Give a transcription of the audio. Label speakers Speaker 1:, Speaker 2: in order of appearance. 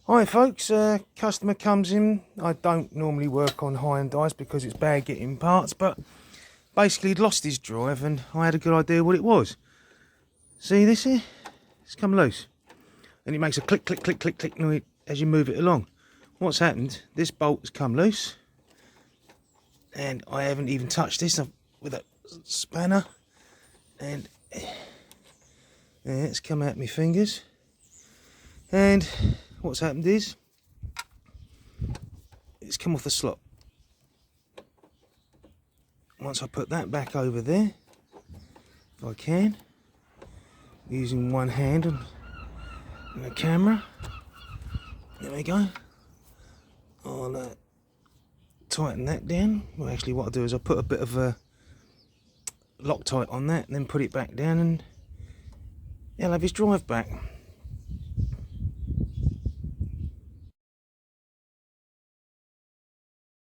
Speaker 1: Hi folks, customer comes in. I don't normally work on Hyundais because it's bad getting parts, but basically he'd lost his drive and I had a good idea what it was. See this here? It's come loose. And it makes a click, click, click, click, click noise as you move it along. What's happened, this bolt has come loose and I haven't even touched this with a spanner and it's come out my fingers. And what's happened is it's come off the slot. Once I put that back over there, if I can, using one hand and the camera, there we go. I'll tighten that down. Well, actually what I'll do is I'll put a bit of Loctite on that and then put it back down and he'll have his drive back.